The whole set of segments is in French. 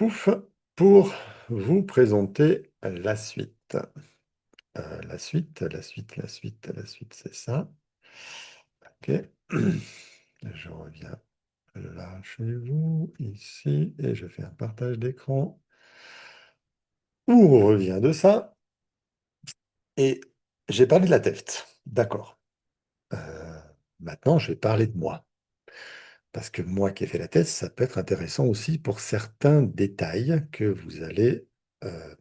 Pouf, pour vous présenter la suite. La suite, c'est ça. Ok. Je reviens là chez vous, ici, et je fais un partage d'écran. On revient de ça. Et j'ai parlé de la TEFT. D'accord. Euh, Maintenant, je vais parler de moi. Parce que moi qui ai fait la thèse, ça peut être intéressant aussi pour certains détails que vous allez...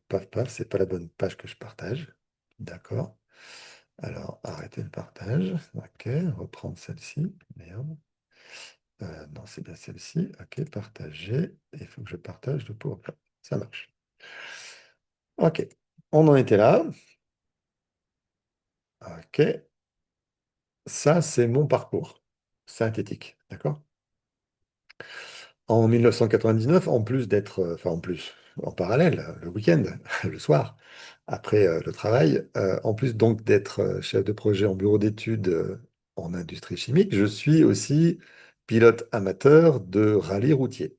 paf, paf, c'est pas la bonne page que je partage. D'accord. Alors, arrêtez le partage. Ok, reprendre celle-ci. Merde. Non, c'est bien celle-ci. Ok, partager. Il faut que je partage le PowerPoint. Ça marche. Ok, on en était là. Ok, ça, c'est mon parcours synthétique. D'accord? En 1999, en plus d'être, enfin en plus, en parallèle, le week-end, le soir, après le travail, en plus donc d'être chef de projet en bureau d'études en industrie chimique, je suis aussi pilote amateur de rallye routier.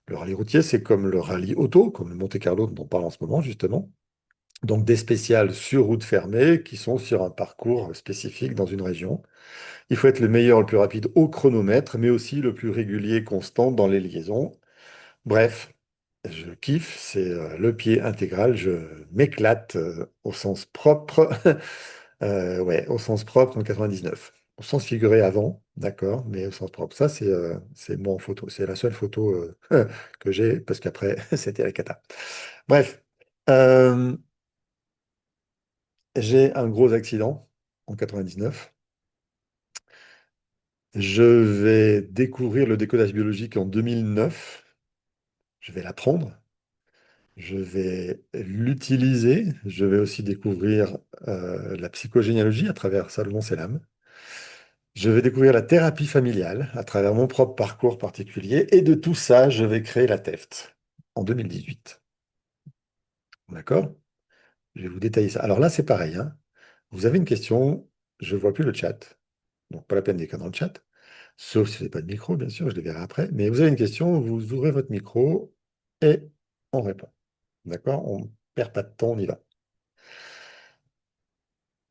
Le rallye routier, c'est comme le rallye auto, comme le Monte-Carlo dont on parle en ce moment justement. Donc des spéciales sur route fermée qui sont sur un parcours spécifique dans une région. Il faut être le meilleur, le plus rapide au chronomètre, mais aussi le plus régulier, constant dans les liaisons. Bref, je kiffe, c'est le pied intégral, je m'éclate au sens propre, ouais, au sens propre en 99. Au sens figuré avant, d'accord, mais au sens propre. Ça, c'est moi en photo. C'est la seule photo que j'ai, parce qu'après, c'était la cata. Bref, euh, j'ai un gros accident en 99. Je vais découvrir le décodage biologique en 2009. Je vais l'apprendre. Je vais l'utiliser. Je vais aussi découvrir la psychogénéalogie à travers Salomon Selam. Je vais découvrir la thérapie familiale à travers mon propre parcours particulier. Et de tout ça, je vais créer la TEFT en 2018. D'accord? Je vais vous détailler ça. Alors là, c'est pareil, hein. Vous avez une question, je ne vois plus le chat. Donc, pas la peine d'écrire dans le chat. Sauf si vous n'avez pas de micro, bien sûr, je le verrai après. Mais vous avez une question, vous ouvrez votre micro et on répond. D'accord? On ne perd pas de temps, on y va.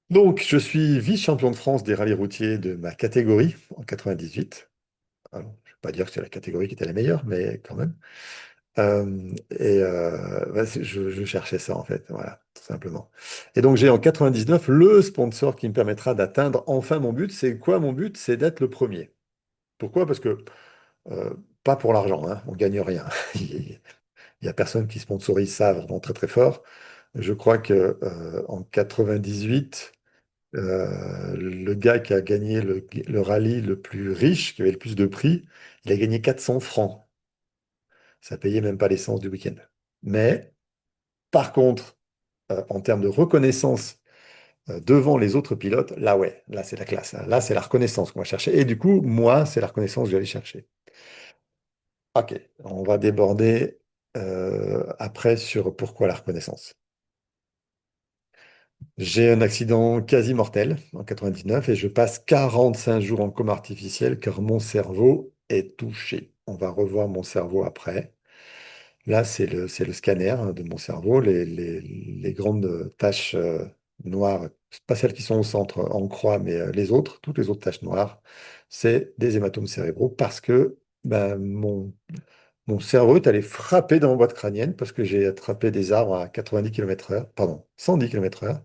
Donc, je suis vice-champion de France des rallyes routiers de ma catégorie en 98. Alors, je ne vais pas dire que c'est la catégorie qui était la meilleure, mais quand même. Ouais, je cherchais ça, en fait, voilà, tout simplement. Et donc, j'ai en 99 le sponsor qui me permettra d'atteindre enfin mon but. C'est quoi mon but? C'est d'être le premier. Pourquoi? Parce que, euh, pas pour l'argent, hein, on gagne rien. Il n'y a personne qui sponsorise ça vraiment très très fort. Je crois que en 98, le gars qui a gagné le rallye le plus riche, qui avait le plus de prix, il a gagné 400 francs. Ça payait même pas l'essence du week-end. Mais par contre, en termes de reconnaissance devant les autres pilotes, là ouais, là c'est la classe, hein. Là c'est la reconnaissance qu'on va chercher. Et du coup, moi, c'est la reconnaissance que j'allais chercher. Ok, on va déborder après sur pourquoi la reconnaissance. J'ai un accident quasi mortel en 99 et je passe 45 jours en coma artificiel car mon cerveau est touché. On va revoir mon cerveau après. Là, c'est le scanner hein, de mon cerveau. Les grandes taches noires, pas celles qui sont au centre en croix, mais les autres, toutes les autres taches noires, c'est des hématomes cérébraux parce que ben, mon cerveau est allé frapper dans ma boîte crânienne parce que j'ai attrapé des arbres à 90 km/h, pardon, 110 km/h.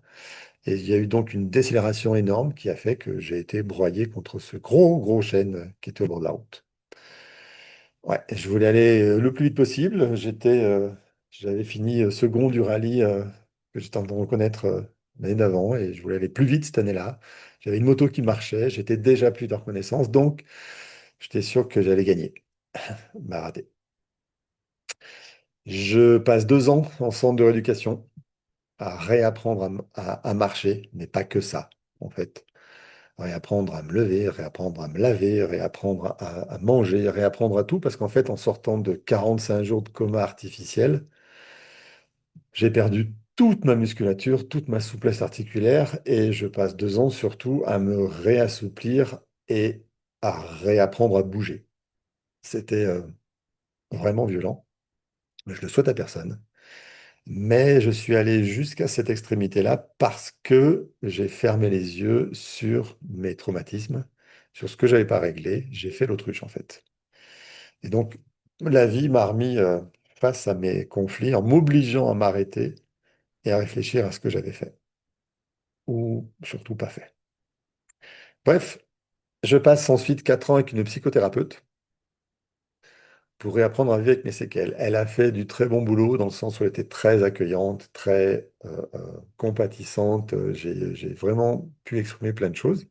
Et il y a eu donc une décélération énorme qui a fait que j'ai été broyé contre ce gros, gros chêne qui était au bord de la route. Ouais, je voulais aller le plus vite possible. J'avais fini second du rallye que j'étais en train de reconnaître l'année d'avant et je voulais aller plus vite cette année-là. J'avais une moto qui marchait, j'étais déjà plus de reconnaissance, donc j'étais sûr que j'allais gagner. Bah, raté. Je passe 2 ans en centre de rééducation à réapprendre à marcher, mais pas que ça, en fait. Réapprendre à me lever, réapprendre à me laver, réapprendre à manger, réapprendre à tout, parce qu'en fait, en sortant de 45 jours de coma artificiel, j'ai perdu toute ma musculature, toute ma souplesse articulaire, et je passe 2 ans surtout à me réassouplir et à réapprendre à bouger. C'était vraiment violent. Je le souhaite à personne. Mais je suis allé jusqu'à cette extrémité-là parce que j'ai fermé les yeux sur mes traumatismes, sur ce que j'avais pas réglé. J'ai fait l'autruche, en fait. Et donc, la vie m'a remis face à mes conflits en m'obligeant à m'arrêter et à réfléchir à ce que j'avais fait, ou surtout pas fait. Bref, je passe ensuite 4 ans avec une psychothérapeute pour réapprendre à vivre avec mes séquelles. Elle a fait du très bon boulot dans le sens où elle était très accueillante, très compatissante. J'ai vraiment pu exprimer plein de choses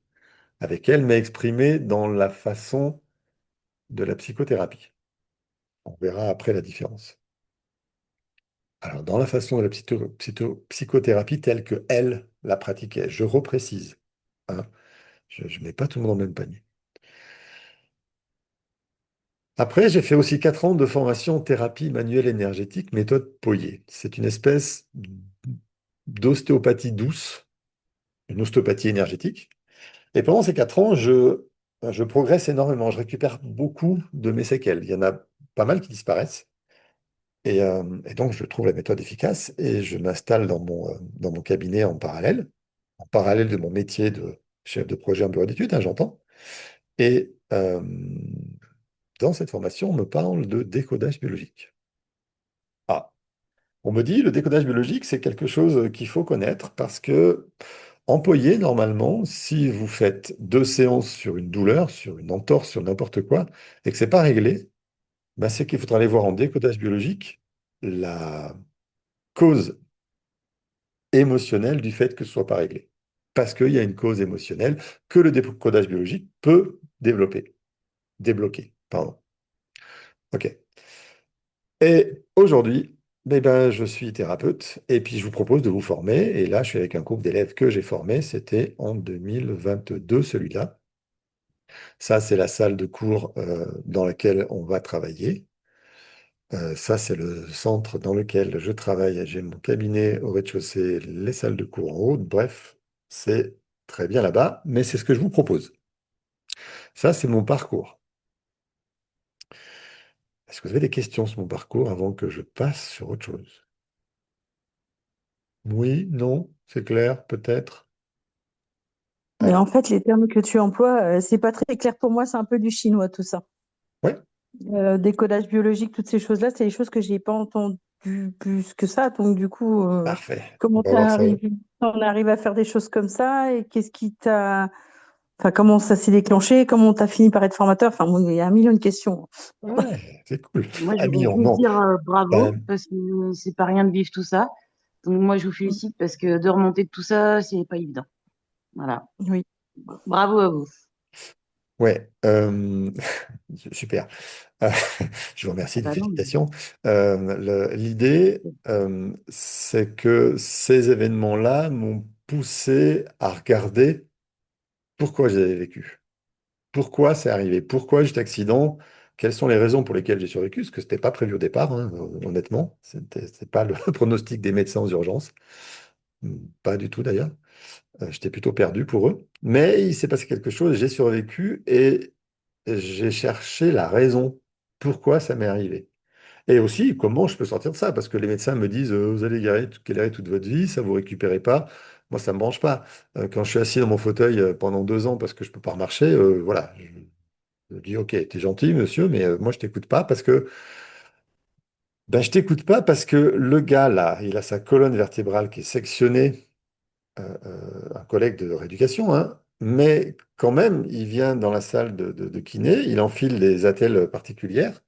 avec elle, mais exprimé dans la façon de la psychothérapie. On verra après la différence. Alors, dans la façon de la psychothérapie telle que elle la pratiquait, je reprécise, hein, je ne mets pas tout le monde dans le même panier. Après, j'ai fait aussi 4 ans de formation en thérapie manuelle énergétique, méthode Poyer. C'est une espèce d'ostéopathie douce, une ostéopathie énergétique. Et pendant ces 4 ans, je progresse énormément. Je récupère beaucoup de mes séquelles. Il y en a pas mal qui disparaissent. Et donc, je trouve la méthode efficace et je m'installe dans mon cabinet en parallèle de mon métier de chef de projet en bureau d'études, hein, j'entends. Et dans cette formation, on me parle de décodage biologique. Ah, on me dit, le décodage biologique, c'est quelque chose qu'il faut connaître parce que employé, normalement, si vous faites 2 séances sur une douleur, sur une entorse, sur n'importe quoi, et que c'est pas réglé, ben c'est qu'il faudra aller voir en décodage biologique la cause émotionnelle du fait que ce soit pas réglé. Parce qu'il y a une cause émotionnelle que le décodage biologique peut débloquer, pardon. OK. Et aujourd'hui, je suis thérapeute et puis je vous propose de vous former. Et là, je suis avec un groupe d'élèves que j'ai formé. C'était en 2022, celui-là. Ça, c'est la salle de cours dans laquelle on va travailler. Ça, c'est le centre dans lequel je travaille. J'ai mon cabinet au rez-de-chaussée, les salles de cours en haut. Bref, c'est très bien là-bas, mais c'est ce que je vous propose. Ça, c'est mon parcours. Est-ce que vous avez des questions sur mon parcours avant que je passe sur autre chose? Oui, non, c'est clair, peut-être. Mais Allez. en fait, les termes que tu emploies, c'est pas très clair pour moi, c'est un peu du chinois tout ça. Ouais, Décodage biologique, toutes ces choses-là, c'est des choses que j'ai pas entendues plus que ça. Donc du coup, parfait. On comment va voir ça. on arrive à faire des choses comme ça et qu'est-ce qui t'a, enfin comment ça s'est déclenché, comment t'as fini par être formateur. Enfin, bon, il y a un million de questions. Ouais, c'est cool. Moi, je Un voudrais million, juste non. dire Euh, bravo, parce que c'est pas rien de vivre tout ça. Donc, moi, je vous félicite parce que de remonter de tout ça, c'est pas évident. Voilà. Oui. Bravo à vous. ouais, super. Euh, je vous remercie Ah des bah non. félicitations. L'idée, c'est que ces événements-là m'ont poussé à regarder pourquoi j'avais vécu. Pourquoi c'est arrivé? Pourquoi j'ai cet accident? Quelles sont les raisons pour lesquelles j'ai survécu? Parce que ce n'était pas prévu au départ, hein, honnêtement. C'est pas le pronostic des médecins aux urgences. Pas du tout d'ailleurs. J'étais plutôt perdu pour eux. Mais il s'est passé quelque chose, j'ai survécu et j'ai cherché la raison pourquoi ça m'est arrivé. Et aussi, comment je peux sortir de ça? Parce que les médecins me disent, vous allez galérer toute votre vie, ça vous récupérez pas. Moi, ça me branche pas. Quand je suis assis dans mon fauteuil pendant 2 ans parce que je peux pas marcher, voilà, je dis, ok, t'es gentil, monsieur, mais moi, je t'écoute pas parce que, je t'écoute pas parce que le gars là, il a sa colonne vertébrale qui est sectionnée, un collègue de rééducation, hein, mais quand même, il vient dans la salle de kiné, il enfile des attelles particulières.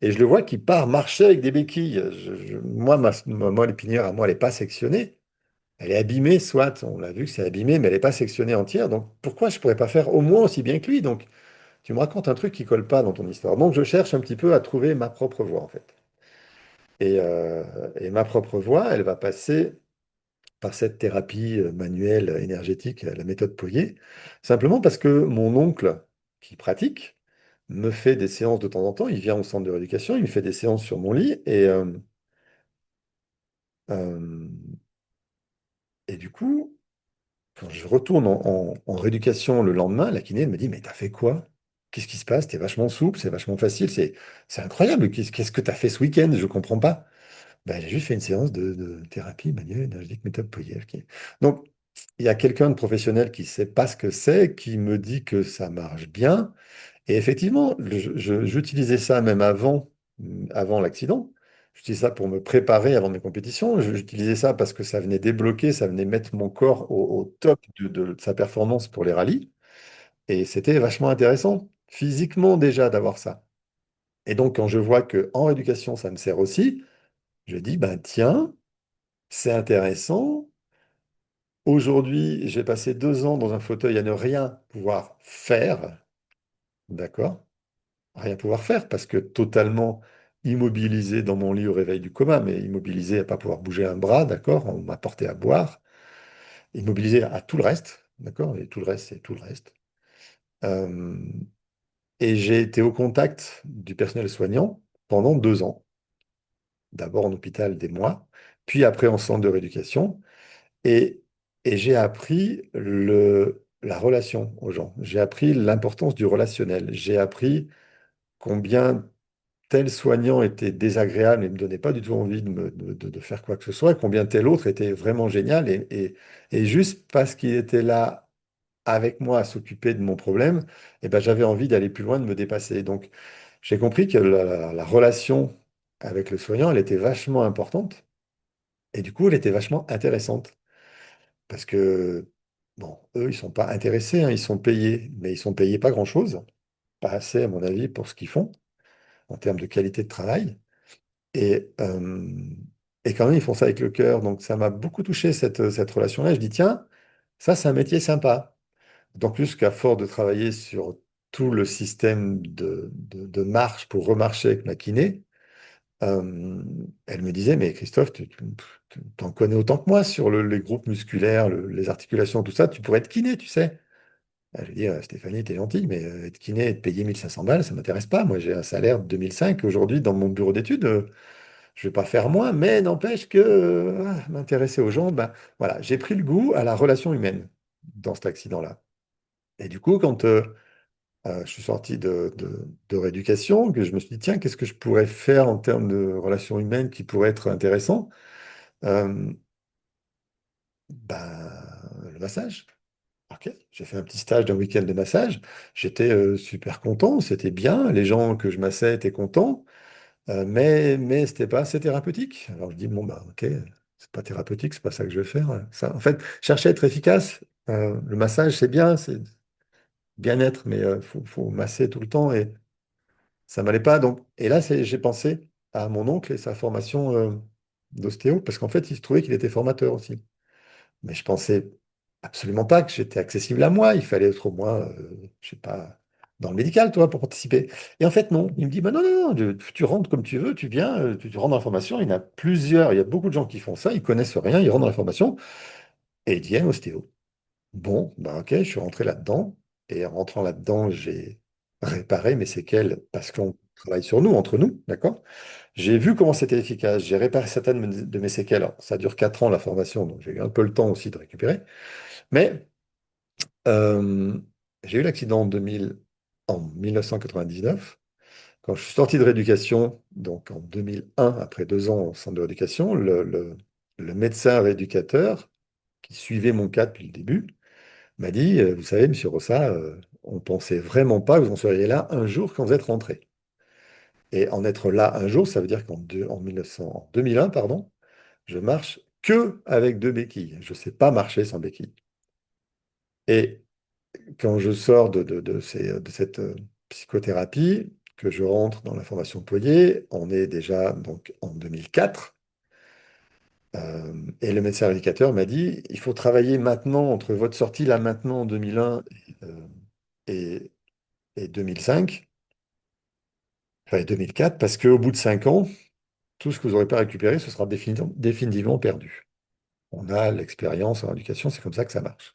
Et je le vois qui part marcher avec des béquilles. Moi, l'épinière à moi, elle n'est pas sectionnée. Elle est abîmée, soit. On l'a vu que c'est abîmé, mais elle n'est pas sectionnée entière. Donc, pourquoi je ne pourrais pas faire au moins aussi bien que lui? Donc, tu me racontes un truc qui colle pas dans ton histoire. Donc, je cherche un petit peu à trouver ma propre voie, en fait. Et ma propre voie, elle va passer par cette thérapie manuelle énergétique, la méthode Poirier, simplement parce que mon oncle, qui pratique, me fait des séances de temps en temps. Il vient au centre de rééducation, il me fait des séances sur mon lit. Euh, et du coup, quand je retourne en rééducation le lendemain, la kiné elle me dit, mais t'as fait quoi? qu'est-ce qui se passe? T'es vachement souple, c'est vachement facile, c'est incroyable. Qu'est-ce que tu as fait ce week-end? Je comprends pas. Ben, j'ai juste fait une séance de thérapie manuelle énergétique méthode Poirier. Donc, il y a quelqu'un de professionnel qui sait pas ce que c'est, qui me dit que ça marche bien. Et effectivement, j'utilisais ça même avant l'accident. J'utilisais ça pour me préparer avant mes compétitions. J'utilisais ça parce que ça venait débloquer, ça venait mettre mon corps au top de sa performance pour les rallyes. Et c'était vachement intéressant, physiquement déjà, d'avoir ça. Et donc, quand je vois que en rééducation, ça me sert aussi, je dis, ben tiens, c'est intéressant. Aujourd'hui, j'ai passé 2 ans dans un fauteuil à ne rien pouvoir faire, d'accord? Rien pouvoir faire parce que totalement immobilisé dans mon lit au réveil du coma, mais immobilisé à pas pouvoir bouger un bras, d'accord? On m'a porté à boire, immobilisé à tout le reste, d'accord? Et tout le reste, c'est tout le reste. Euh, et j'ai été au contact du personnel soignant pendant 2 ans, d'abord en hôpital des mois, puis après en centre de rééducation, et, et j'ai appris la relation aux gens. J'ai appris l'importance du relationnel. J'ai appris combien tel soignant était désagréable et ne me donnait pas du tout envie de faire quoi que ce soit, et combien tel autre était vraiment génial. Et juste parce qu'il était là avec moi à s'occuper de mon problème, eh ben, j'avais envie d'aller plus loin, de me dépasser. Donc, j'ai compris que la relation avec le soignant, elle était vachement importante. Et du coup, elle était vachement intéressante. Parce que, bon, eux, ils sont pas intéressés, hein, ils sont payés, mais ils sont payés pas grand-chose. Pas assez, à mon avis, pour ce qu'ils font en termes de qualité de travail. Et, euh, et quand même, ils font ça avec le cœur. Donc, ça m'a beaucoup touché, cette relation-là. Je dis, tiens, ça, c'est un métier sympa. D'autant plus qu'à force de travailler sur tout le système de marche pour remarcher avec ma kiné, euh, elle me disait, mais Christophe, tu t'en connais autant que moi sur les groupes musculaires, les articulations, tout ça, tu pourrais être kiné, tu sais. Ah, je lui dis, Stéphanie, t'es gentille, mais être kiné et te payer 1500 balles, ça m'intéresse pas. Moi, j'ai un salaire de 2005 aujourd'hui dans mon bureau d'études. Je vais pas faire moins, mais n'empêche que m'intéresser aux gens, ben, voilà, j'ai pris le goût à la relation humaine dans cet accident-là. Et du coup, quand je suis sorti de rééducation, que je me suis dit, tiens, qu'est-ce que je pourrais faire en termes de relations humaines qui pourrait être intéressant? Euh, le massage. Ok, j'ai fait un petit stage d'un week-end de massage. J'étais super content, c'était bien. Les gens que je massais étaient contents. Mais c'était pas assez thérapeutique. Alors je dis, bon, bah, ok, c'est pas thérapeutique, c'est pas ça que je vais faire. Ça, en fait, chercher à être efficace, le massage, c'est bien, c'est bien-être, mais faut masser tout le temps et ça m'allait pas. Donc, et là, j'ai pensé à mon oncle et sa formation d'ostéo, parce qu'en fait, il se trouvait qu'il était formateur aussi. Mais je pensais absolument pas que j'étais accessible à moi. Il fallait être au moins, je sais pas, dans le médical, toi, pour participer. Et en fait, non. Il me dit, bah non, non, non, tu rentres comme tu veux, tu viens, tu rentres dans la formation. Il y en a plusieurs, il y a beaucoup de gens qui font ça, ils connaissent rien, ils rentrent dans la formation et ils deviennent ostéo. Bon, bah ok, je suis rentré là-dedans. Et en rentrant là-dedans, j'ai réparé mes séquelles parce qu'on travaille sur nous, entre nous, d'accord? J'ai vu comment c'était efficace. J'ai réparé certaines de mes séquelles. Alors, ça dure 4 ans la formation, donc j'ai eu un peu le temps aussi de récupérer. Mais euh, j'ai eu l'accident en 1999. Quand je suis sorti de rééducation, donc en 2001, après 2 ans au centre de rééducation, le médecin rééducateur qui suivait mon cas depuis le début m'a dit, vous savez, monsieur Rossa, on pensait vraiment pas que vous en seriez là un jour quand vous êtes rentré. Et en être là un jour, ça veut dire en 2001, pardon, je marche que avec 2 béquilles. Je ne sais pas marcher sans béquilles. Et quand je sors de cette psychothérapie, que je rentre dans la formation Poirier, on est déjà donc en 2004. Et le médecin éducateur m'a dit, il faut travailler maintenant entre votre sortie là maintenant en 2001 et, et 2005, enfin 2004, parce qu'au bout de 5 ans, tout ce que vous n'aurez pas récupéré, ce sera définitivement perdu. On a l'expérience en éducation, c'est comme ça que ça marche.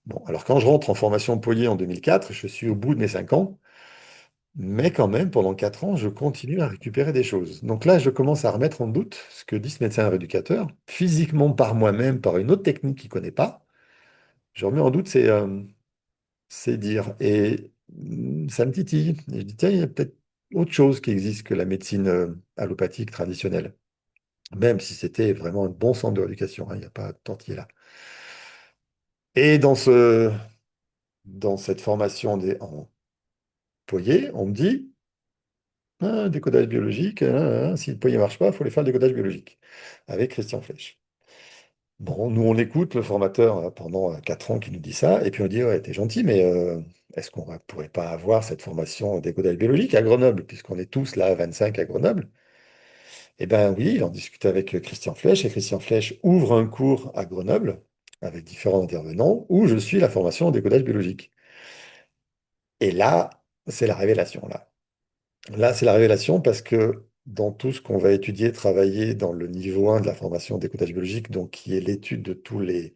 Bon, alors quand je rentre en formation Poirier en 2004, je suis au bout de mes 5 ans, mais quand même, pendant 4 ans, je continue à récupérer des choses. Donc là, je commence à remettre en doute ce que dit ce médecin rééducateur, physiquement par moi-même, par une autre technique qu'il ne connaît pas. Je remets en doute ses dires. Et ça me titille. Et je dis, tiens, il y a peut-être autre chose qui existe que la médecine allopathique traditionnelle, même si c'était vraiment un bon centre de rééducation, hein, il n'y a pas de tortiller là. Et dans cette formation en Poyer, on me dit, ah, décodage biologique, si le Poyer ne marche pas, il faut aller faire le décodage biologique, avec Christian Flech. Bon, nous, on écoute le formateur pendant 4 ans qui nous dit ça, et puis on dit, ouais, t'es gentil, mais est-ce qu'on ne pourrait pas avoir cette formation en décodage biologique à Grenoble, puisqu'on est tous là, 25 à Grenoble? Eh bien oui, il en discute avec Christian Flech, et Christian Flech ouvre un cours à Grenoble, avec différents intervenants, où je suis la formation en décodage biologique. Et là, c'est la révélation, là. Là, c'est la révélation parce que dans tout ce qu'on va étudier, travailler dans le niveau 1 de la formation d'écoutage biologique, donc qui est l'étude de tous les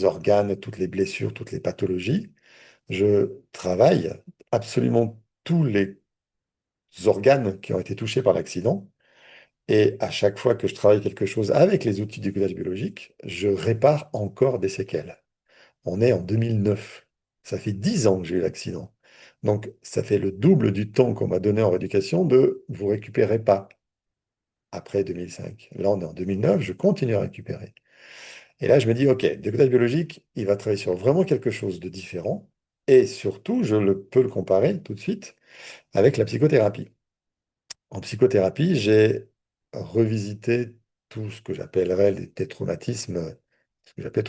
organes, toutes les blessures, toutes les pathologies, je travaille absolument tous les organes qui ont été touchés par l'accident. Et à chaque fois que je travaille quelque chose avec les outils d'écoutage biologique, je répare encore des séquelles. On est en 2009. Ça fait 10 ans que j'ai eu l'accident. Donc, ça fait le double du temps qu'on m'a donné en rééducation de vous récupérez pas après 2005. Là, on est en 2009, je continue à récupérer. Et là, je me dis, OK, décodage biologique, il va travailler sur vraiment quelque chose de différent. Et surtout, peux le comparer tout de suite avec la psychothérapie. En psychothérapie, j'ai revisité tout ce que j'appellerais des traumatismes, ce que j'appelais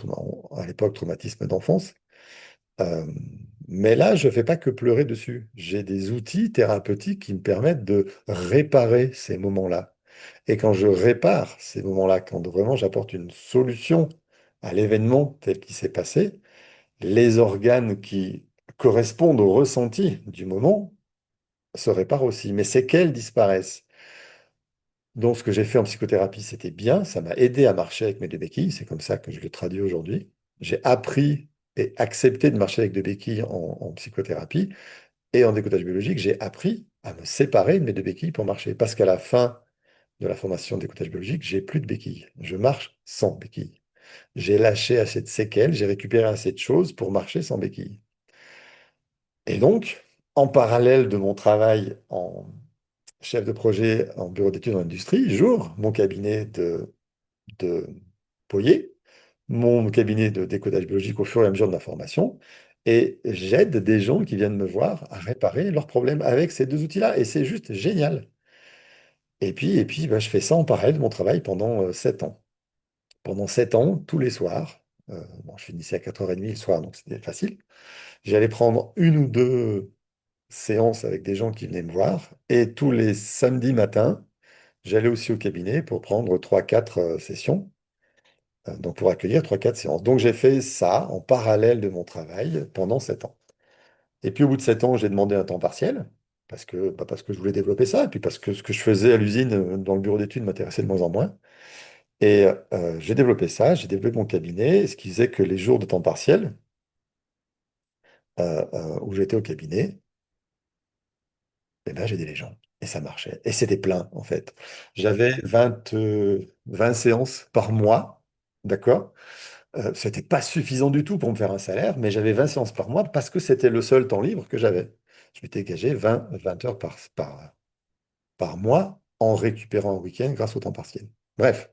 à l'époque traumatisme d'enfance. Euh, mais là, je ne fais pas que pleurer dessus. J'ai des outils thérapeutiques qui me permettent de réparer ces moments-là. Et quand je répare ces moments-là, quand vraiment j'apporte une solution à l'événement tel qu'il s'est passé, les organes qui correspondent au ressenti du moment se réparent aussi. Mes séquelles disparaissent. Donc, ce que j'ai fait en psychothérapie, c'était bien. Ça m'a aidé à marcher avec mes deux béquilles. C'est comme ça que je le traduis aujourd'hui. J'ai appris et accepté de marcher avec deux béquilles en psychothérapie. Et en décodage biologique, j'ai appris à me séparer de mes deux béquilles pour marcher. Parce qu'à la fin de la formation décodage biologique, j'ai plus de béquilles. Je marche sans béquilles. J'ai lâché assez de séquelles, j'ai récupéré assez de choses pour marcher sans béquilles. Et donc, en parallèle de mon travail en chef de projet en bureau d'études en industrie, j'ouvre mon cabinet de Poyer, mon cabinet de décodage biologique au fur et à mesure de ma formation, et j'aide des gens qui viennent me voir à réparer leurs problèmes avec ces deux outils-là, et c'est juste génial. Et puis bah, je fais ça en parallèle de mon travail pendant 7 ans. Pendant 7 ans, tous les soirs, bon, je finissais à 4h30 le soir, donc c'était facile, j'allais prendre une ou deux séances avec des gens qui venaient me voir, et tous les samedis matins, j'allais aussi au cabinet pour prendre 3-4 sessions. Donc pour accueillir 3-4 séances. Donc j'ai fait ça en parallèle de mon travail pendant 7 ans. Et puis au bout de 7 ans, j'ai demandé un temps partiel, parce que je voulais développer ça, et puis parce que ce que je faisais à l'usine dans le bureau d'études m'intéressait de moins en moins. Et j'ai développé ça, j'ai développé mon cabinet, ce qui faisait que les jours de temps partiel, où j'étais au cabinet, eh ben, j'aidais les gens. Et ça marchait. Et c'était plein, en fait. J'avais 20 séances par mois, d'accord? C'était pas suffisant du tout pour me faire un salaire, mais j'avais 20 séances par mois parce que c'était le seul temps libre que j'avais. Je m'étais gagé 20 heures par mois en récupérant un week-end grâce au temps partiel. Bref,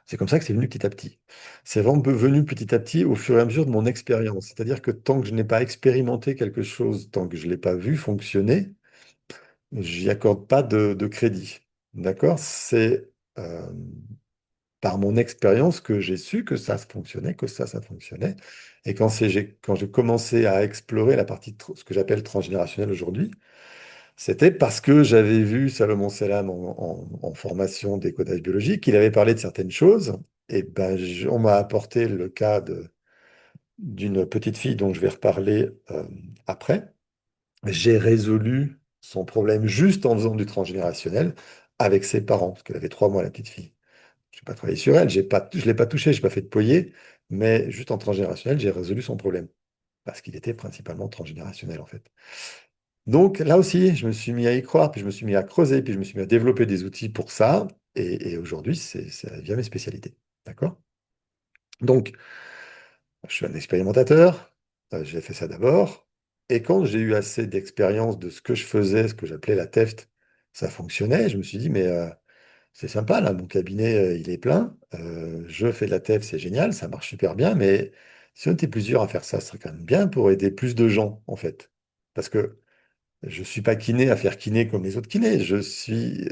c'est comme ça que c'est venu petit à petit. C'est vraiment venu petit à petit au fur et à mesure de mon expérience. C'est-à-dire que tant que je n'ai pas expérimenté quelque chose, tant que je ne l'ai pas vu fonctionner, j'y accorde pas de crédit. D'accord? C'est par mon expérience que j'ai su que ça fonctionnait, que ça fonctionnait. Et quand j'ai commencé à explorer la partie, ce que j'appelle transgénérationnelle aujourd'hui, c'était parce que j'avais vu Salomon Selam en formation décodage biologique, il avait parlé de certaines choses, et ben, on m'a apporté le cas d'une petite fille dont je vais reparler après. J'ai résolu son problème juste en faisant du transgénérationnel avec ses parents, parce qu'elle avait 3 mois, la petite fille. Je n'ai pas travaillé sur elle, je ne l'ai pas touché, je n'ai pas fait de poignée, mais juste en transgénérationnel, j'ai résolu son problème. Parce qu'il était principalement transgénérationnel, en fait. Donc là aussi, je me suis mis à y croire, puis je me suis mis à creuser, puis je me suis mis à développer des outils pour ça. Et aujourd'hui, ça devient mes spécialités. D'accord? Donc, je suis un expérimentateur. J'ai fait ça d'abord. Et quand j'ai eu assez d'expérience de ce que je faisais, ce que j'appelais la TEFT, ça fonctionnait. Je me suis dit, mais c'est sympa, là, mon cabinet, il est plein. Je fais de la TEFT, c'est génial, ça marche super bien. Mais si on était plusieurs à faire ça, ce serait quand même bien pour aider plus de gens, en fait. Parce que je ne suis pas kiné à faire kiné comme les autres kinés. Je suis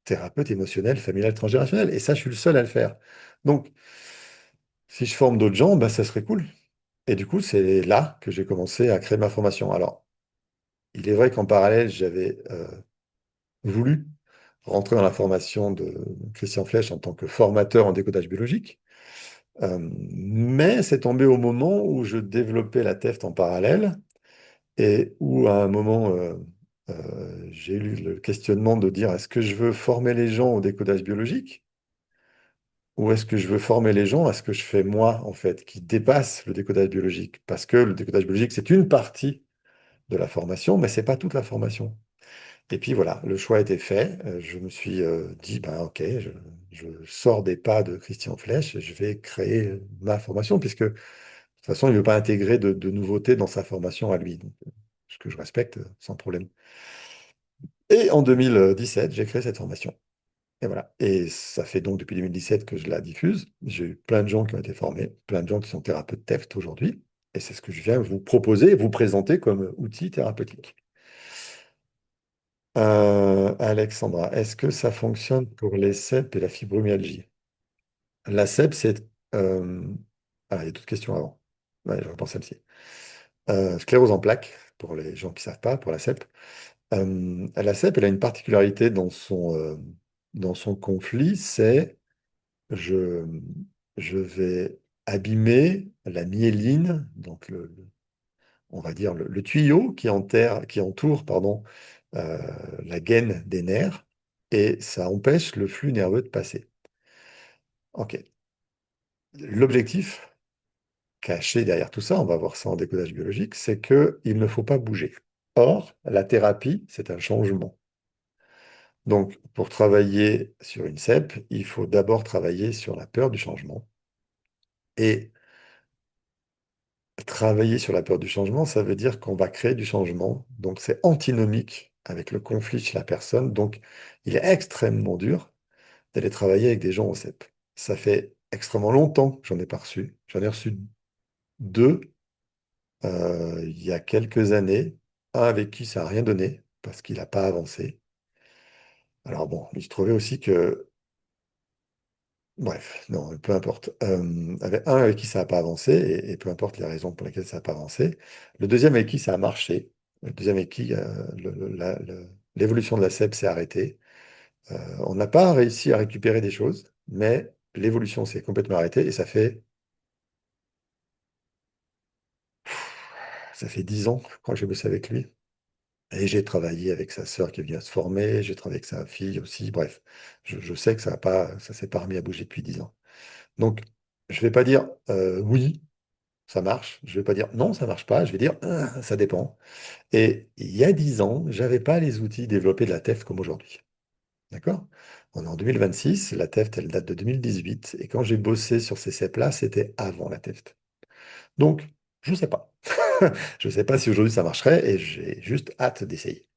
thérapeute émotionnel, familial, transgénérationnel. Et ça, je suis le seul à le faire. Donc, si je forme d'autres gens, bah, ça serait cool. Et du coup, c'est là que j'ai commencé à créer ma formation. Alors, il est vrai qu'en parallèle, j'avais voulu rentrer dans la formation de Christian Flech en tant que formateur en décodage biologique. Mais c'est tombé au moment où je développais la TEFT en parallèle et où à un moment, j'ai eu le questionnement de dire est-ce que je veux former les gens au décodage biologique ou est-ce que je veux former les gens à ce que je fais moi, en fait, qui dépasse le décodage biologique? Parce que le décodage biologique, c'est une partie de la formation, mais c'est pas toute la formation. Et puis voilà, le choix a été fait. Je me suis dit, ben ok, je sors des pas de Christian Flech, et je vais créer ma formation, puisque de toute façon, il ne veut pas intégrer de nouveautés dans sa formation à lui, donc, ce que je respecte sans problème. Et en 2017, j'ai créé cette formation. Et voilà. Et ça fait donc depuis 2017 que je la diffuse. J'ai eu plein de gens qui ont été formés, plein de gens qui sont thérapeutes TEFT aujourd'hui. Et c'est ce que je viens vous proposer, vous présenter comme outil thérapeutique. Alexandra, est-ce que ça fonctionne pour les CEP et la fibromyalgie? La CEP, c'est... Ah, il y a d'autres questions avant. Ouais, je repense celle-ci. Sclérose en plaques, pour les gens qui ne savent pas, pour la CEP. La CEP, elle a une particularité dans son conflit, c'est je, je vais abîmer la myéline, donc on va dire le tuyau qui entoure pardon, euh, la gaine des nerfs, et ça empêche le flux nerveux de passer. Ok. L'objectif caché derrière tout ça, on va voir ça en décodage biologique, c'est qu'il ne faut pas bouger. Or, la thérapie, c'est un changement. Donc, pour travailler sur une CEP, il faut d'abord travailler sur la peur du changement. Et travailler sur la peur du changement, ça veut dire qu'on va créer du changement. Donc, c'est antinomique avec le conflit chez la personne. Donc, il est extrêmement dur d'aller travailler avec des gens au CEP. Ça fait extrêmement longtemps que j'en ai pas reçu. J'en ai reçu deux il y a quelques années. Un avec qui ça n'a rien donné parce qu'il n'a pas avancé. Alors bon, il se trouvait aussi que bref, non, peu importe. Avec un avec qui ça n'a pas avancé, et peu importe les raisons pour lesquelles ça n'a pas avancé. Le deuxième avec qui ça a marché, le deuxième avec qui l'évolution de la CEP s'est arrêtée. On n'a pas réussi à récupérer des choses, mais l'évolution s'est complètement arrêtée et ça fait 10 ans, je crois que j'ai bossé avec lui. Et j'ai travaillé avec sa sœur qui est venue à se former, j'ai travaillé avec sa fille aussi. Bref, je sais que ça s'est pas remis à bouger depuis 10 ans. Donc, je ne vais pas dire oui, ça marche. Je ne vais pas dire non, ça marche pas. Je vais dire ah, ça dépend. Et il y a 10 ans, j'avais pas les outils développés de la TEF comme aujourd'hui. D'accord? On est en 2026, la TEFT, elle date de 2018. Et quand j'ai bossé sur ces CEP-là, c'était avant la TEFT. Donc, je ne sais pas. Je ne sais pas si aujourd'hui ça marcherait et j'ai juste hâte d'essayer.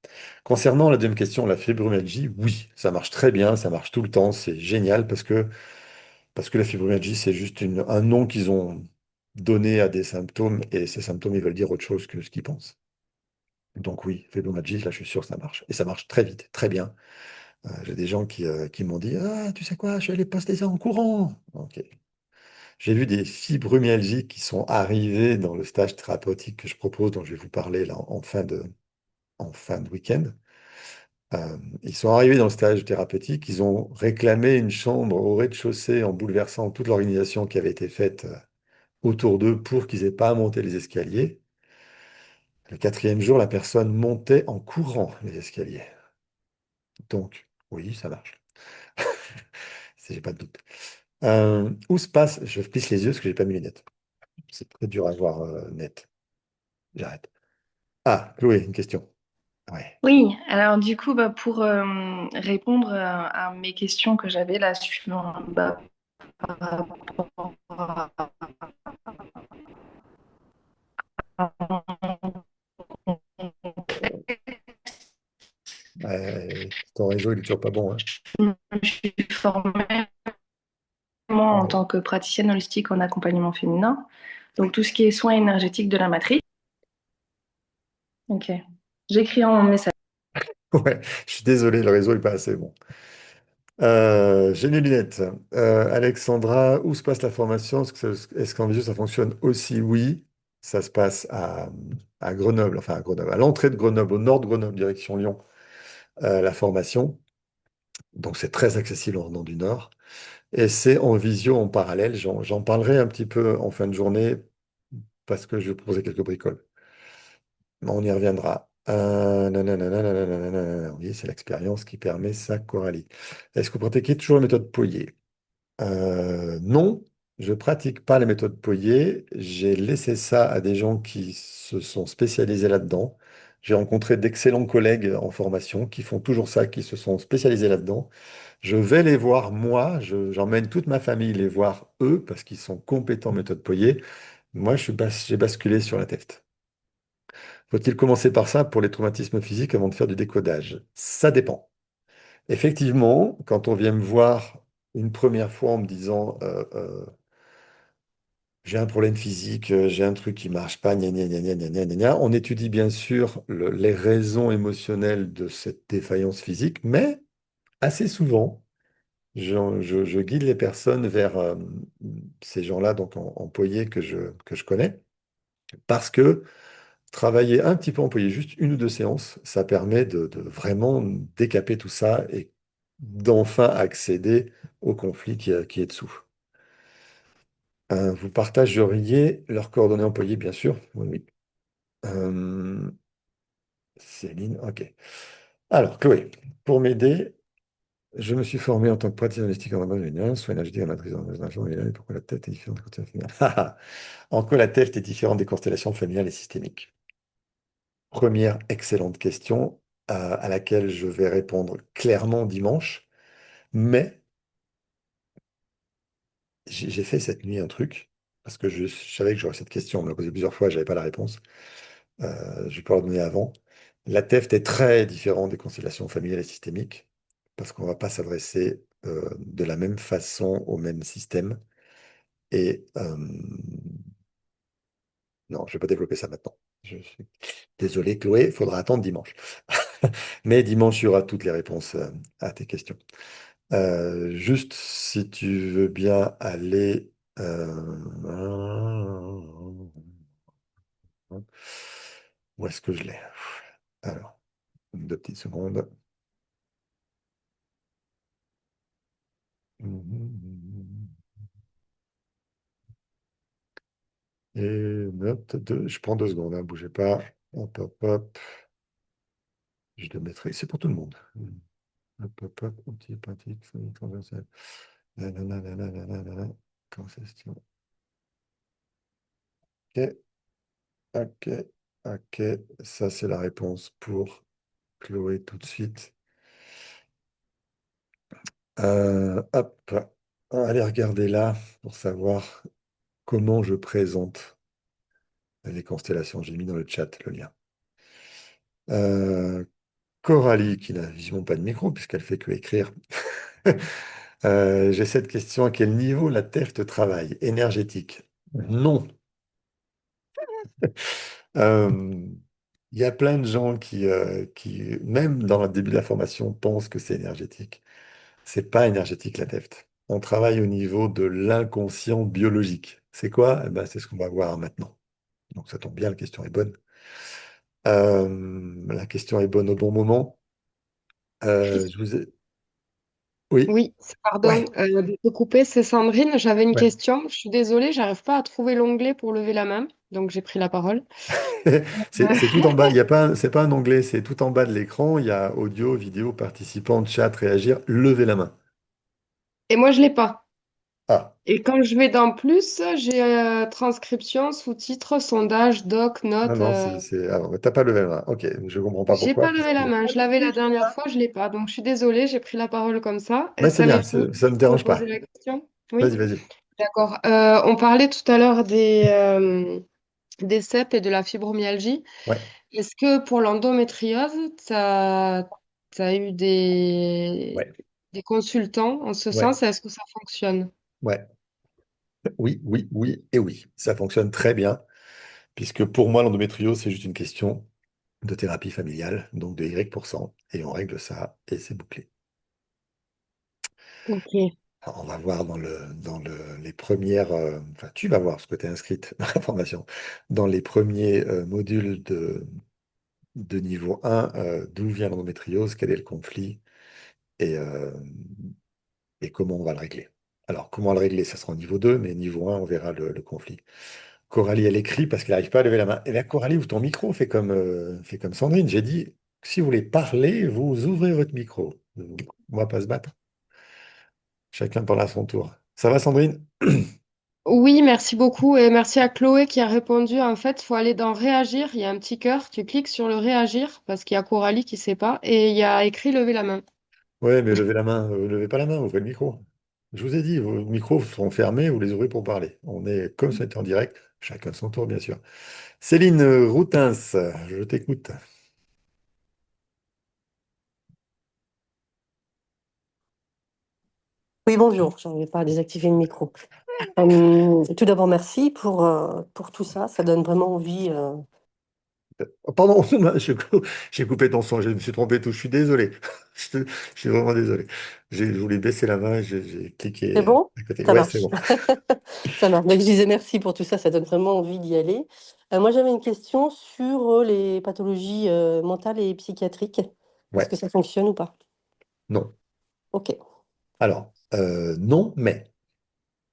Concernant la deuxième question, la fibromyalgie, oui, ça marche très bien, ça marche tout le temps, c'est génial parce que la fibromyalgie, c'est juste un nom qu'ils ont donné à des symptômes et ces symptômes, ils veulent dire autre chose que ce qu'ils pensent. Donc oui, fibromyalgie, là, je suis sûr que ça marche. Et ça marche très vite, très bien. J'ai des gens qui m'ont dit, ah, tu sais quoi, je suis allé poster ça en courant. Ok. J'ai vu des fibromyalgies qui sont arrivés dans le stage thérapeutique que je propose, dont je vais vous parler là en fin de week-end. Ils sont arrivés dans le stage thérapeutique, ils ont réclamé une chambre au rez-de-chaussée en bouleversant toute l'organisation qui avait été faite autour d'eux pour qu'ils aient pas à monter les escaliers. Le quatrième jour, la personne montait en courant les escaliers. Donc, oui, ça marche. Si j'ai pas de doute. Où se passe... Je plisse les yeux parce que j'ai pas mis les lunettes. C'est très dur à voir net. J'arrête. Ah, Chloé, une question. Ouais. Oui, alors du coup, bah, pour répondre à mes questions que j'avais là sur bah, par rapport réseau, il est toujours pas bon, hein. Je me suis formée moi en Pardon. tant que praticienne holistique en accompagnement féminin. Donc tout ce qui est soins énergétiques de la matrice. Ok. J'écris en message. Ouais, je suis désolé, le réseau est pas assez bon. J'ai mes lunettes. Alexandra, où se passe la formation? Est-ce qu'en visio ça fonctionne aussi? Oui, ça se passe à Grenoble, enfin à Grenoble, à l'entrée de Grenoble, au nord de Grenoble, direction Lyon, la formation. Donc c'est très accessible en venant du nord. Et c'est en visio en parallèle. J'en parlerai un petit peu en fin de journée parce que je vais proposer quelques bricoles. On y reviendra. Nanana, nanana. Oui, c'est l'expérience qui permet ça, Coralie. Est-ce que vous pratiquez toujours la méthode Poirier? Non, je pratique pas les méthodes Poirier. J'ai laissé ça à des gens qui se sont spécialisés là-dedans. J'ai rencontré d'excellents collègues en formation qui font toujours ça, qui se sont spécialisés là-dedans. Je vais les voir moi, j'emmène toute ma famille les voir eux parce qu'ils sont compétents en méthode Poirier. Moi, j'ai basculé sur la TEFT. Faut-il commencer par ça pour les traumatismes physiques avant de faire du décodage? Ça dépend. Effectivement, quand on vient me voir une première fois en me disant j'ai un problème physique, j'ai un truc qui marche pas, gna gna gna gna gna gna gna gna, on étudie bien sûr les raisons émotionnelles de cette défaillance physique, mais assez souvent, je guide les personnes vers ces gens-là, donc en Poirier que je connais, parce que travailler un petit peu en Poirier, juste une ou deux séances, ça permet de vraiment décaper tout ça et d'enfin accéder au conflit qui est dessous. Vous partageriez leurs coordonnées employées, bien sûr. Oui, oui. Euh, Céline, ok. Alors, Chloé, pour m'aider, je me suis formé en tant que praticien holistique en massage général, soit énergétique en matrice en massage général, et pourquoi la tête est différente des constellations familiales? En quoi la tête est différente des constellations familiales et systémiques? Première excellente question à laquelle je vais répondre clairement dimanche, mais j'ai fait cette nuit un truc, parce que je savais que j'aurais cette question, on me l'a posée plusieurs fois, je n'avais pas la réponse. Je vais pas la donner avant. La TEFT est très différente des constellations familiales et systémiques, parce qu'on ne va pas s'adresser de la même façon au même système. Et non, je ne vais pas développer ça maintenant. Je suis désolé, Chloé, il faudra attendre dimanche. Mais dimanche, il y aura toutes les réponses à tes questions. Juste, si tu veux bien aller... où est-ce que je l'ai? Alors, deux petites secondes. Et note de... Je prends deux secondes, hein, bougez pas. Hop, hop, hop. Je le mettrai. C'est pour tout le monde. Hop, hop, hop. Outil pratique, famille transversale. Nanana, nanana, nanana. Conception. Ok, ok, ok. Ça, c'est la réponse pour Chloé tout de suite. Hop. Allez regarder là pour savoir comment je présente les constellations. J'ai mis dans le chat le lien. Euh, Coralie, qui n'a visiblement pas de micro puisqu'elle fait que écrire. J'ai cette question, à quel niveau la TEFT travaille? Énergétique? Non. Euh, Il y a plein de gens qui, même dans le début de la formation, pensent que c'est énergétique. C'est pas énergétique la TEFT. On travaille au niveau de l'inconscient biologique. C'est quoi? Eh ben, c'est ce qu'on va voir maintenant. Donc ça tombe bien, la question est bonne. La question est bonne au bon moment. Je vous ai... Oui, Oui, pardon ouais, de te couper, c'est Sandrine. J'avais une ouais. question. Je suis désolée, j'arrive pas à trouver l'onglet pour lever la main, donc j'ai pris la parole. C'est tout en bas. Il y a pas, c'est pas un onglet, c'est tout en bas de l'écran. Il y a audio, vidéo, participants, chat, réagir, levez la main. Et moi, je l'ai pas. Ah, Et quand je vais dans plus, j'ai transcription, sous-titres, sondage, doc, non, notes. non, alors, t'as pas levé la main. Ok, je comprends pas J'ai pourquoi, pas levé puisque. la main. Je l'avais la dernière fois, je l'ai pas. Donc je suis désolée, j'ai pris la parole comme ça. Mais Est-ce que c'est tu bien, avais fini ça me de me dérange poser pas. la question? Vas-y, Oui, vas-y. d'accord. On parlait tout à l'heure des CEP et de la fibromyalgie. Ouais. Est-ce que pour l'endométriose, Tu as eu Ouais, des consultants en ce ouais, sens. Est-ce que ça fonctionne? ouais. Oui, oui, oui et oui. Ça fonctionne très bien, puisque pour moi, l'endométriose, c'est juste une question de thérapie familiale, donc de Y%, et on règle ça, et c'est bouclé. Ok. Alors, on va voir les premières, enfin tu vas voir, parce que tu es inscrite dans la formation, dans les premiers modules de niveau 1, d'où vient l'endométriose, quel est le conflit, et, euh, et comment on va le régler. Alors, comment le régler, ça sera au niveau 2, mais niveau 1, on verra le conflit. Coralie, elle écrit parce qu'elle n'arrive pas à lever la main. Eh bien, Coralie, ouvre ton micro, fais comme Sandrine. J'ai dit, si vous voulez parler, vous ouvrez votre micro. On va pas se battre. Chacun parle à son tour. Ça va, Sandrine? Oui, merci beaucoup et merci à Chloé qui a répondu. En fait, il faut aller dans réagir. Il y a un petit cœur. Tu cliques sur le réagir parce qu'il y a Coralie qui ne sait pas et il y a écrit lever la main. Ouais, mais levez la main, levez pas la main, ouvrez le micro. Je vous ai dit, vos micros seront fermés, vous les ouvrez pour parler. On est comme ça, en direct, chacun son tour, bien sûr. Céline Routins, je t'écoute. Oui, bonjour, je n'avais pas désactivé le micro. Tout d'abord, merci pour tout ça. Ça donne vraiment envie. Oh, pardon, j'ai coupé ton son, je me suis trompé tout, je suis désolé. Je suis vraiment désolé. Je voulais baisser la main, j'ai C'est cliqué bon? à côté. Ça Ouais, c'est marche. bon. Ça marche. Donc, je disais merci pour tout ça. Ça donne vraiment envie d'y aller. Moi, j'avais une question sur les pathologies mentales et psychiatriques. Est-ce Ouais, que ça fonctionne ou pas? non. Ok. Alors, non, mais,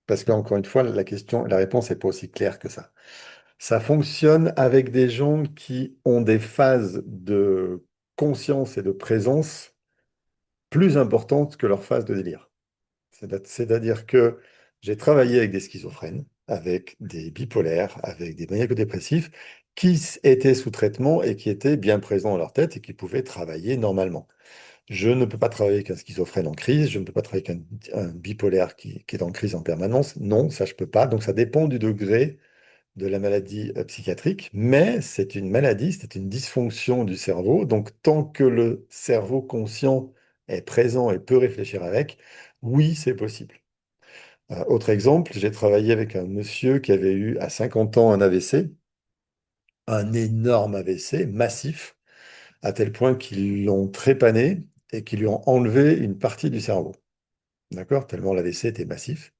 parce que encore une fois, la question, la réponse n'est pas aussi claire que ça. Ça fonctionne avec des gens qui ont des phases de conscience et de présence plus importantes que leurs phases de délire. C'est-à-dire que j'ai travaillé avec des schizophrènes, avec des bipolaires, avec des maniaco-dépressifs étaient sous traitement et qui étaient bien présents dans leur tête et qui pouvaient travailler normalement. Je ne peux pas travailler avec un schizophrène en crise, je ne peux pas travailler avec un bipolaire qui est en crise en permanence. Non, ça je peux pas. Donc ça dépend du degré de la maladie psychiatrique, mais c'est une maladie, c'est une dysfonction du cerveau. Donc tant que le cerveau conscient est présent et peut réfléchir avec, oui, c'est possible. Autre exemple, j'ai travaillé avec un monsieur qui avait eu à 50 ans un AVC, un énorme AVC massif, à tel point qu'ils l'ont trépané et qu'ils lui ont enlevé une partie du cerveau. D'accord? Tellement l'AVC était massif.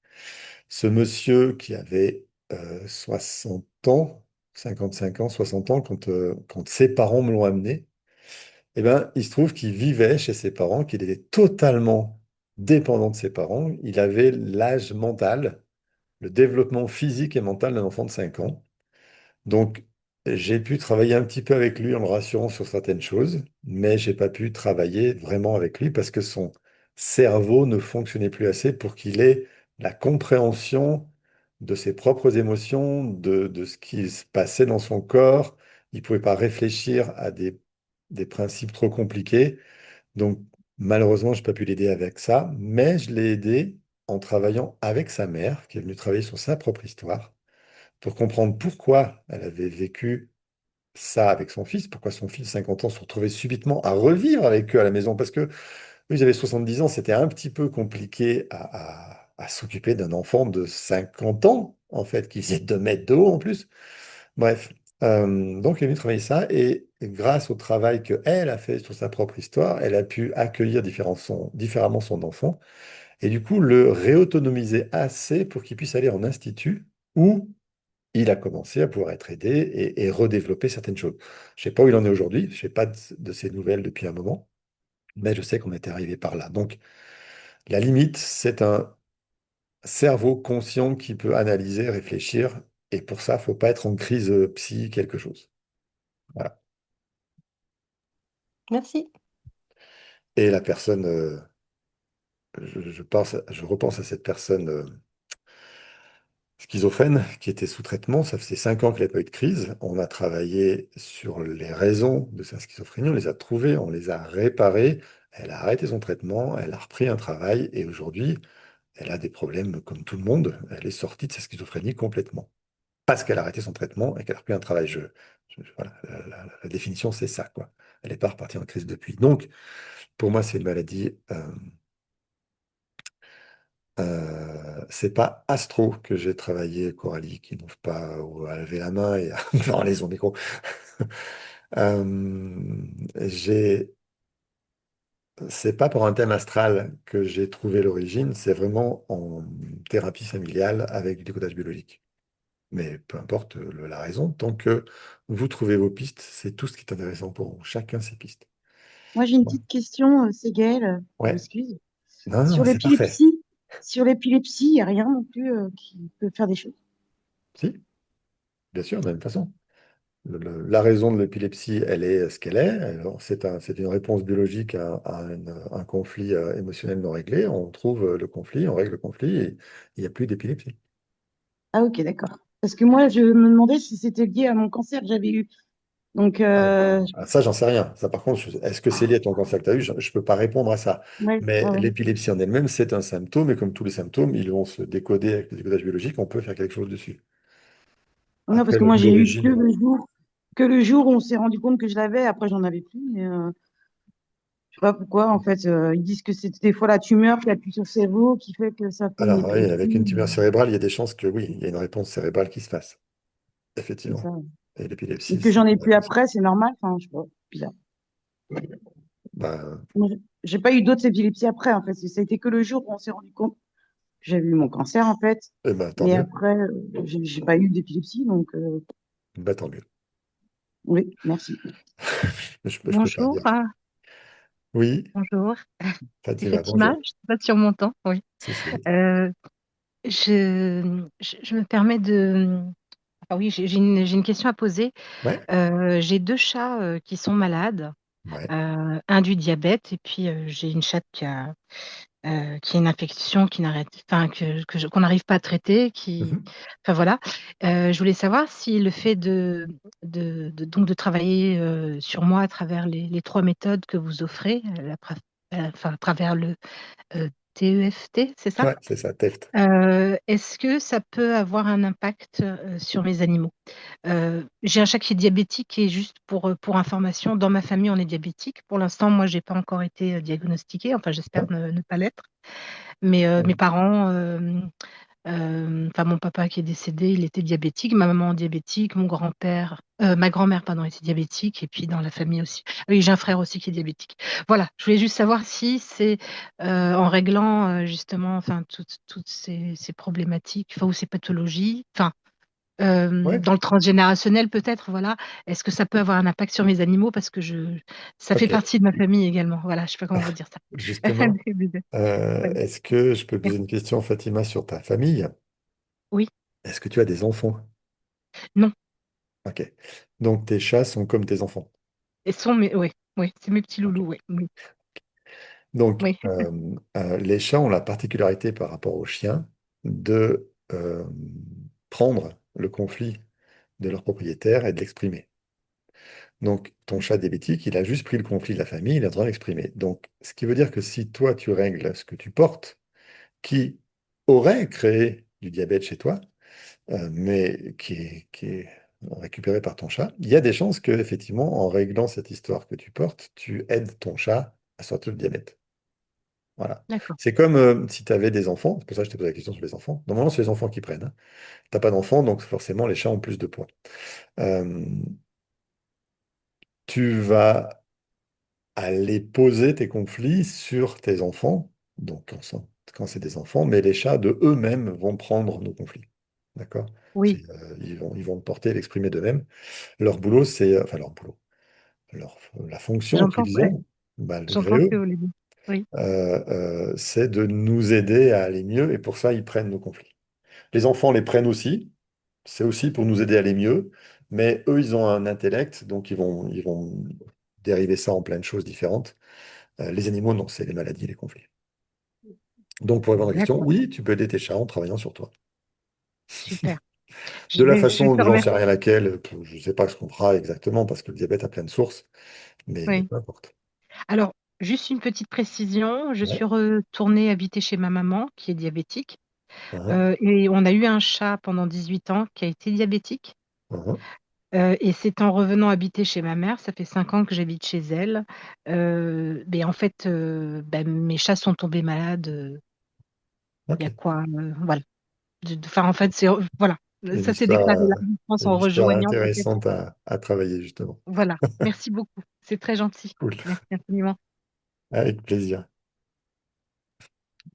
Ce monsieur qui avait 60 ans, 55 ans, 60 ans, quand ses parents me l'ont amené, eh ben, il se trouve qu'il vivait chez ses parents, qu'il était totalement dépendant de ses parents. Il avait l'âge mental, le développement physique et mental d'un enfant de 5 ans. Donc, j'ai pu travailler un petit peu avec lui en le rassurant sur certaines choses, mais j'ai pas pu travailler vraiment avec lui parce que son cerveau ne fonctionnait plus assez pour qu'il ait la compréhension de ses propres émotions, de ce qui se passait dans son corps. Il pouvait pas réfléchir à des principes trop compliqués. Donc, malheureusement, je n'ai pas pu l'aider avec ça, mais je l'ai aidé en travaillant avec sa mère, qui est venue travailler sur sa propre histoire pour comprendre pourquoi elle avait vécu ça avec son fils, pourquoi son fils, 50 ans, se retrouvait subitement à revivre avec eux à la maison. Parce que eux, ils avaient 70 ans, c'était un petit peu compliqué à s'occuper d'un enfant de 50 ans, en fait, qui faisait 2 mètres de haut en plus. Bref, donc il est venu travailler ça, et grâce au travail qu'elle a fait sur sa propre histoire, elle a pu accueillir différemment son enfant, et du coup le réautonomiser assez pour qu'il puisse aller en institut où il a commencé à pouvoir être aidé et redévelopper certaines choses. Je ne sais pas où il en est aujourd'hui, je ne sais pas de ses nouvelles depuis un moment, mais je sais qu'on était arrivé par là. Donc, la limite, c'est un cerveau conscient qui peut analyser, réfléchir, et pour ça, il ne faut pas être en crise psy, quelque chose. Voilà. Merci. Et la personne, je repense à cette personne schizophrène qui était sous traitement. Ça faisait 5 ans qu'elle n'avait pas eu de crise. On a travaillé sur les raisons de sa schizophrénie, on les a trouvées, on les a réparées. Elle a arrêté son traitement, elle a repris un travail et aujourd'hui, elle a des problèmes comme tout le monde. Elle est sortie de sa schizophrénie complètement parce qu'elle a arrêté son traitement et qu'elle a repris un travail. Voilà, la définition, c'est ça, quoi. Elle n'est pas repartie en crise depuis. Donc, pour moi, c'est une maladie. C'est pas astro que j'ai travaillé, Coralie, qui n'ouvre pas à lever la main et à parler son micro. Euh, j'ai, c'est pas pour un thème astral que j'ai trouvé l'origine, c'est vraiment en thérapie familiale avec du décodage biologique. Mais peu importe la raison, tant que vous trouvez vos pistes, c'est tout ce qui est intéressant pour vous. Chacun ses pistes. Moi, j'ai une Bon. petite question, c'est Gaëlle, je Ouais, m'excuse. non, non, Sur c'est parfait. l'épilepsie, il n'y a rien non plus qui peut faire des choses. Si, bien sûr, de la même façon. La raison de l'épilepsie, elle est ce qu'elle est. Alors, c'est une réponse biologique un conflit émotionnel non réglé. On trouve le conflit, on règle le conflit et il n'y a plus d'épilepsie. Ah, ok, d'accord. Parce que moi, je me demandais si c'était lié à mon cancer que j'avais eu. Donc, Ça, j'en sais rien. Ça, par contre, est-ce que c'est lié à ton cancer que tu as eu? Je ne peux pas répondre à ça. ouais, Mais ouais, ouais. l'épilepsie en elle-même, c'est un symptôme et comme tous les symptômes, ils vont se décoder avec le décodage biologique. On peut faire quelque chose dessus. Non, parce Après, que moi, j'ai eu l'origine. que le jour où on s'est rendu compte que je l'avais. Après, j'en avais plus. Mais je sais pas pourquoi. En fait, ils disent que c'est des fois la tumeur qui appuie sur le cerveau qui fait que ça fait une Alors, oui, épilepsie. avec une tumeur cérébrale, il y a des chances que oui, il y a une réponse cérébrale qui se fasse. C'est Effectivement. ça. Et Et l'épilepsie, que c'est j'en ai une plus réponse. après, c'est normal. Enfin, je sais pas, bizarre. Bah, Moi, j'ai pas eu d'autres épilepsies après, en fait. Ça a été que le jour où on s'est rendu compte que j'avais eu mon cancer, en fait. eh ben, tant Mais mieux. après, j'ai pas eu d'épilepsie, donc Bah, tant mieux. oui, merci. Je peux pas Bonjour, dire. Oui, bonjour, c'est Fatima, Fatima, bonjour. je sais pas sur mon temps, oui. Si, si. Euh, je me permets de... Ah oui, j'ai une question à poser. Ouais, J'ai deux chats qui sont malades, ouais. un du diabète et puis j'ai une chatte qui a une infection qui n'arrête, enfin qu'on n'arrive pas à traiter, Mhm. enfin voilà. Je voulais savoir si le fait donc de travailler sur moi à travers les trois méthodes que vous offrez, enfin à travers le TEFT, c'est ça? Ouais, c'est ça, TEFT. Est-ce que ça peut avoir un impact sur mes animaux? J'ai un chat qui est diabétique et juste pour information, dans ma famille, on est diabétique. Pour l'instant, moi, j'ai pas encore été diagnostiquée. Enfin, j'espère ne pas l'être. Mais mes parents, enfin mon papa qui est décédé, il était diabétique, ma maman diabétique, ma grand-mère, pardon, était diabétique, et puis dans la famille aussi. Ah oui, j'ai un frère aussi qui est diabétique. Voilà, je voulais juste savoir si c'est en réglant justement, enfin toutes ces problématiques, enfin ou ces pathologies, enfin Ouais, dans le transgénérationnel peut-être, voilà. Est-ce que ça peut avoir un impact sur mes animaux parce que ça fait ok. partie de ma famille également. Voilà, je sais pas comment vous dire ça. Justement, Ouais. est-ce que je peux te poser Merci. une question, Fatima, sur ta famille? Oui, Est-ce que tu as des enfants? non. Ok. Donc, tes chats sont comme tes enfants. Et sont mes, oui, oui, c'est mes petits Ok. loulous, oui, oui, Donc, oui. les chats ont la particularité par rapport aux chiens de prendre le conflit de leur propriétaire et de l'exprimer. Donc, ton chat diabétique, il a juste pris le conflit de la famille, il est en train de l'exprimer. Donc, ce qui veut dire que si toi, tu règles ce que tu portes, qui aurait créé du diabète chez toi, mais qui est récupéré par ton chat, il y a des chances que, effectivement, en réglant cette histoire que tu portes, tu aides ton chat à sortir du diabète. Voilà. D'accord. C'est comme si tu avais des enfants, c'est pour ça que je te pose la question sur les enfants. Normalement, c'est les enfants qui prennent. Hein. Tu n'as pas d'enfants, donc forcément, les chats ont plus de poids. Euh, Tu vas aller poser tes conflits sur tes enfants, donc quand c'est des enfants, mais les chats de eux-mêmes vont prendre nos conflits. D'accord? Oui, Ils vont le porter, l'exprimer d'eux-mêmes. Leur boulot, c'est, enfin leur boulot, la fonction j'entends, qu'ils ouais, ont, malgré j'entends ce eux, que vous voulez dire. Oui, c'est de nous aider à aller mieux, et pour ça, ils prennent nos conflits. Les enfants les prennent aussi, c'est aussi pour nous aider à aller mieux, mais eux, ils ont un intellect, donc ils vont dériver ça en plein de choses différentes. Les animaux, non, c'est les maladies, les conflits. Donc, pour répondre à la question, d'accord, oui, tu peux aider tes chats en travaillant sur toi. super. De la Je façon, te j'en sais remercie. rien laquelle, je ne sais pas ce qu'on fera exactement, parce que le diabète a plein de sources, mais Oui. peu importe. Alors, juste une petite précision, je Ouais. suis retournée habiter chez ma maman qui est diabétique. Uhum, Et on a eu un chat pendant 18 ans qui a été diabétique. uhum. Et c'est en revenant habiter chez ma mère, ça fait 5 ans que j'habite chez elle. Mais en fait, ben, mes chats sont tombés malades. Il y Ok. a quoi, voilà. Enfin, en fait, c'est voilà. Une Ça s'est déclaré histoire, là, je pense, une en histoire rejoignant peut-être. intéressante à travailler, justement. Voilà. Merci beaucoup. C'est très gentil. Cool. Merci infiniment. Avec plaisir.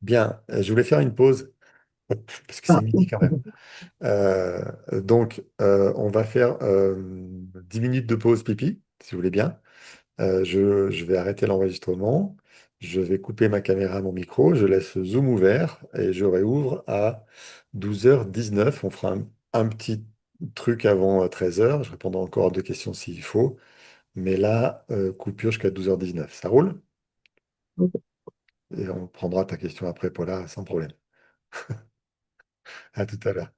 Bien, je voulais faire une pause, parce que c'est Ah, midi quand même. On va faire 10 minutes de pause pipi, si vous voulez bien. Je vais arrêter l'enregistrement. Je vais couper ma caméra, mon micro. Je laisse Zoom ouvert et je réouvre à 12h19. On fera un petit truc avant 13h. Je répondrai encore à 2 questions s'il faut. Mais là, coupure jusqu'à 12h19. Ça roule? Et on prendra ta question après, Paula, sans problème. À tout à l'heure.